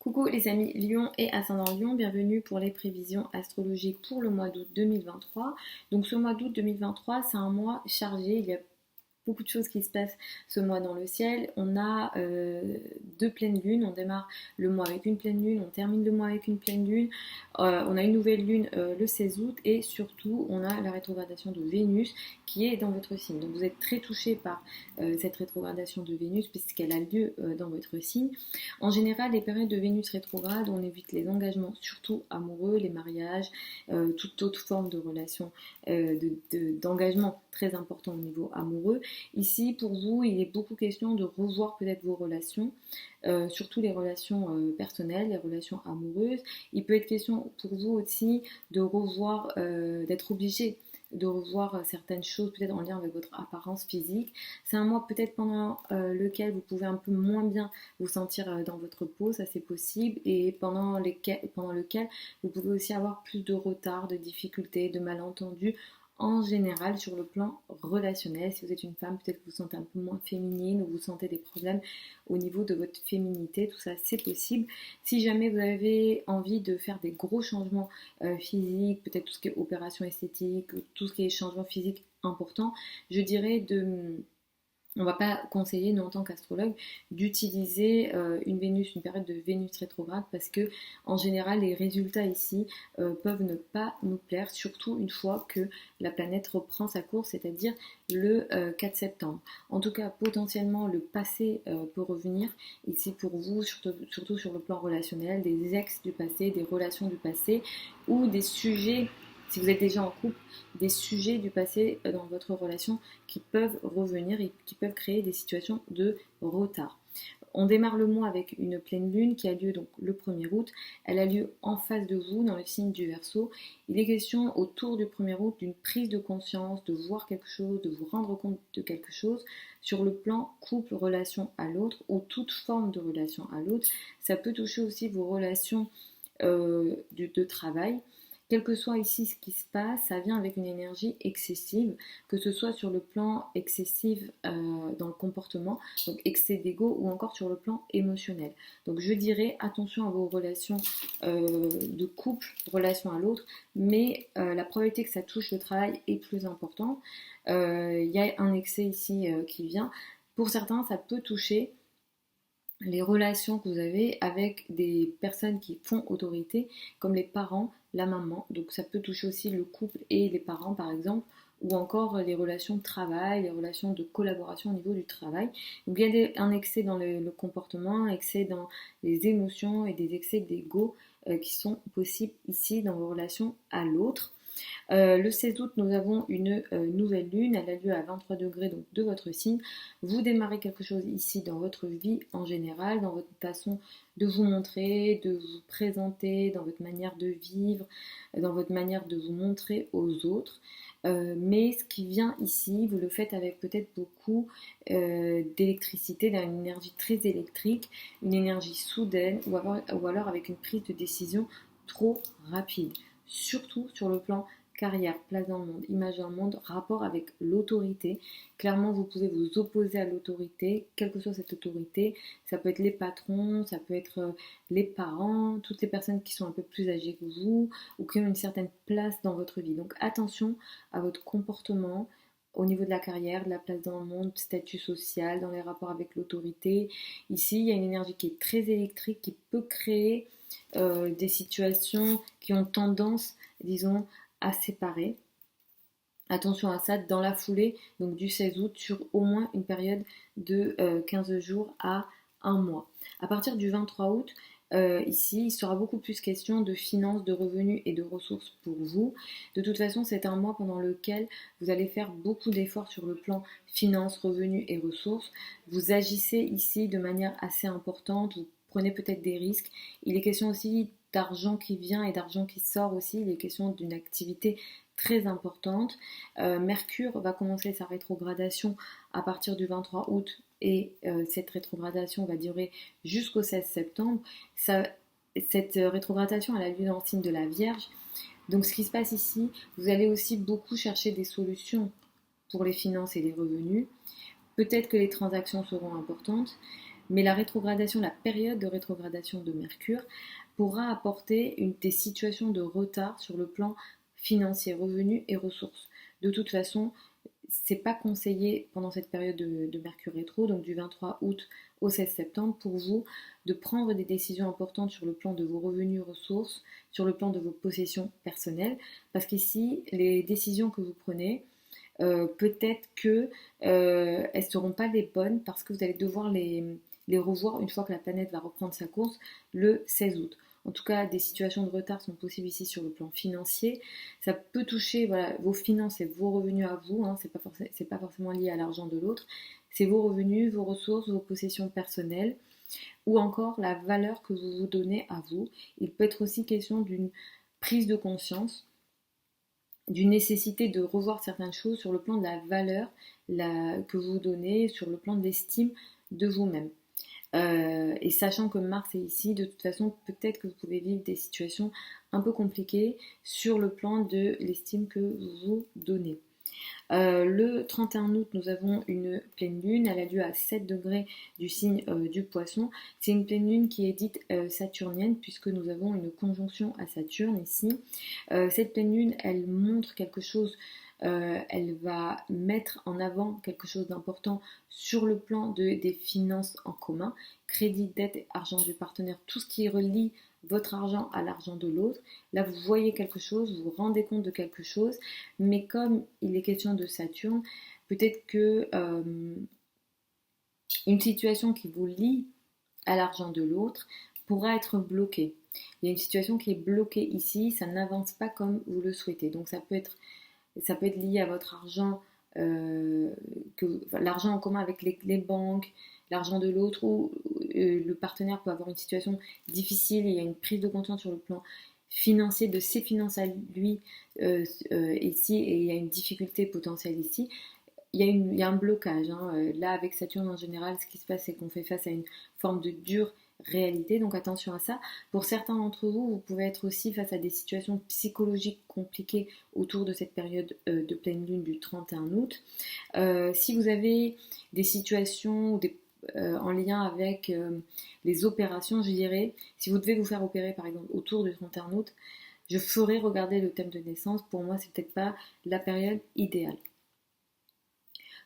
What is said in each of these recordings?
Coucou les amis Lion et Ascendant Lion, bienvenue pour les prévisions astrologiques pour le mois d'août 2023. Donc ce mois d'août 2023, c'est un mois chargé, il y a beaucoup de choses qui se passent ce mois dans le ciel. On a deux pleines lunes, on démarre le mois avec une pleine lune, on termine le mois avec une pleine lune, on a une nouvelle lune le 16 août et surtout on a la rétrogradation de Vénus qui est dans votre signe. Donc vous êtes très touché par cette rétrogradation de Vénus puisqu'elle a lieu dans votre signe. En général, les périodes de Vénus rétrograde, on évite les engagements, surtout amoureux, les mariages, toute autre forme de relation, d'engagement très important au niveau amoureux. Ici, pour vous, il est beaucoup question de revoir peut-être vos relations, surtout les relations personnelles, les relations amoureuses. Il peut être question pour vous aussi de revoir, d'être obligé de revoir certaines choses peut-être en lien avec votre apparence physique. C'est un mois peut-être pendant lequel vous pouvez un peu moins bien vous sentir dans votre peau, ça c'est possible, et pendant lequel vous pouvez aussi avoir plus de retard, de difficultés, de malentendus en général sur le plan relationnel. Si vous êtes une femme, peut-être que vous vous sentez un peu moins féminine ou vous sentez des problèmes au niveau de votre féminité, tout ça c'est possible. Si jamais vous avez envie de faire des gros changements physiques, peut-être tout ce qui est opération esthétique, tout ce qui est changement physique important, je dirais on ne va pas conseiller, nous en tant qu'astrologue, d'utiliser une période de Vénus rétrograde parce que en général les résultats ici peuvent ne pas nous plaire, surtout une fois que la planète reprend sa course, c'est-à-dire le 4 septembre. En tout cas, potentiellement le passé peut revenir ici pour vous, surtout sur le plan relationnel, des ex du passé, des relations du passé ou des sujets. Si vous êtes déjà en couple, des sujets du passé dans votre relation qui peuvent revenir et qui peuvent créer des situations de retard. On démarre le mois avec une pleine lune qui a lieu donc le 1er août. Elle a lieu en face de vous dans le signe du Verseau. Il est question autour du 1er août d'une prise de conscience, de voir quelque chose, de vous rendre compte de quelque chose sur le plan couple, relation à l'autre ou toute forme de relation à l'autre. Ça peut toucher aussi vos relations de travail. Quel que soit ici ce qui se passe, ça vient avec une énergie excessive, que ce soit sur le plan excessif dans le comportement, donc excès d'ego, ou encore sur le plan émotionnel. Donc je dirais attention à vos relations de couple, relation à l'autre, mais la probabilité que ça touche le travail est plus importante. Il y a un excès ici qui vient. Pour certains, ça peut toucher les relations que vous avez avec des personnes qui font autorité, comme les parents, la maman. Donc ça peut toucher aussi le couple et les parents par exemple, ou encore les relations de travail, les relations de collaboration au niveau du travail. Donc il y a un excès dans le comportement, un excès dans les émotions et des excès d'ego qui sont possibles ici dans vos relations à l'autre. Le 16 août, nous avons une nouvelle lune, elle a lieu à 23 degrés donc de votre signe. Vous démarrez quelque chose ici dans votre vie en général, dans votre façon de vous montrer, de vous présenter, dans votre manière de vivre, dans votre manière de vous montrer aux autres. Mais ce qui vient ici, vous le faites avec peut-être beaucoup d'électricité, d'une énergie très électrique, une énergie soudaine ou alors avec une prise de décision trop rapide. Surtout sur le plan carrière, place dans le monde, image dans le monde, rapport avec l'autorité. Clairement, vous pouvez vous opposer à l'autorité, quelle que soit cette autorité. Ça peut être les patrons, ça peut être les parents, toutes les personnes qui sont un peu plus âgées que vous ou qui ont une certaine place dans votre vie. Donc attention à votre comportement au niveau de la carrière, de la place dans le monde, statut social, dans les rapports avec l'autorité. Ici, il y a une énergie qui est très électrique, qui peut créer des situations qui ont tendance, disons, à séparer. Attention à ça dans la foulée, donc du 16 août, sur au moins une période de 15 jours à un mois. À partir du 23 août, ici, il sera beaucoup plus question de finances, de revenus et de ressources pour vous. De toute façon, c'est un mois pendant lequel vous allez faire beaucoup d'efforts sur le plan finances, revenus et ressources. Vous agissez ici de manière assez importante, vous prenez peut-être des risques. Il est question aussi d'argent qui vient et d'argent qui sort aussi. Il est question d'une activité très importante. Mercure va commencer sa rétrogradation à partir du 23 août et cette rétrogradation va durer jusqu'au 16 septembre. Cette rétrogradation elle a lieu dans le signe de la Vierge. Donc ce qui se passe ici, vous allez aussi beaucoup chercher des solutions pour les finances et les revenus. Peut-être que les transactions seront importantes. Mais la période de rétrogradation de Mercure pourra apporter des situations de retard sur le plan financier, revenus et ressources. De toute façon, c'est pas conseillé pendant cette période de Mercure rétro, donc du 23 août au 16 septembre, pour vous de prendre des décisions importantes sur le plan de vos revenus, ressources, sur le plan de vos possessions personnelles, parce qu'ici, les décisions que vous prenez, peut-être que elles ne seront pas les bonnes parce que vous allez devoir les revoir une fois que la planète va reprendre sa course le 16 août. En tout cas, des situations de retard sont possibles ici sur le plan financier. Ça peut toucher voilà, vos finances et vos revenus à vous. Hein, c'est pas forcément lié à l'argent de l'autre. C'est vos revenus, vos ressources, vos possessions personnelles ou encore la valeur que vous vous donnez à vous. Il peut être aussi question d'une prise de conscience, d'une nécessité de revoir certaines choses sur le plan de la valeur que vous donnez, sur le plan de l'estime de vous-même. Et sachant que Mars est ici, de toute façon, peut-être que vous pouvez vivre des situations un peu compliquées sur le plan de l'estime que vous vous donnez. Le 31 août, nous avons une pleine lune, elle a lieu à 7 degrés du signe du poisson. C'est une pleine lune qui est dite saturnienne puisque nous avons une conjonction à Saturne ici. Cette pleine lune, elle montre quelque chose, elle va mettre en avant quelque chose d'important sur le plan des finances en commun, crédit, dette, argent du partenaire, tout ce qui relie votre argent à l'argent de l'autre. Là, vous voyez quelque chose, vous vous rendez compte de quelque chose, mais comme il est question de Saturne, peut-être que une situation qui vous lie à l'argent de l'autre pourra être bloquée. Il y a une situation qui est bloquée ici, ça n'avance pas comme vous le souhaitez. Donc ça peut être lié à votre argent, l'argent en commun avec les banques, l'argent de l'autre, ou le partenaire peut avoir une situation difficile, il y a une prise de conscience sur le plan financier de ses finances à lui ici, et il y a une difficulté potentielle ici. Il y a un blocage. Hein. Là, avec Saturne en général, ce qui se passe, c'est qu'on fait face à une forme de dure réalité, donc attention à ça. Pour certains d'entre vous, vous pouvez être aussi face à des situations psychologiques compliquées autour de cette période de pleine lune du 31 août. Si vous avez des situations en lien avec les opérations, je dirais, si vous devez vous faire opérer par exemple autour du 31 août, je ferai regarder le thème de naissance. Pour moi, c'est peut-être pas la période idéale.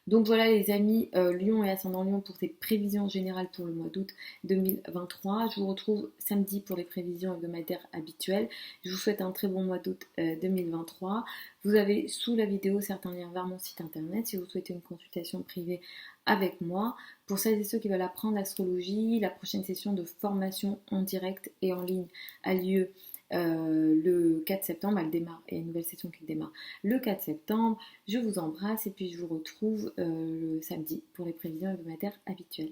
Donc voilà les amis, Lion et ascendant Lion pour tes prévisions générales pour le mois d'août 2023. Je vous retrouve samedi pour les prévisions hebdomadaires habituelles. Je vous souhaite un très bon mois d'août 2023. Vous avez sous la vidéo certains liens vers mon site internet si vous souhaitez une consultation privée avec moi. Pour celles et ceux qui veulent apprendre l'astrologie, la prochaine session de formation en direct et en ligne a lieu le 4 septembre, elle démarre, et une nouvelle session qui démarre le 4 septembre. Je vous embrasse et puis je vous retrouve le samedi pour les prévisions hebdomadaires habituelles.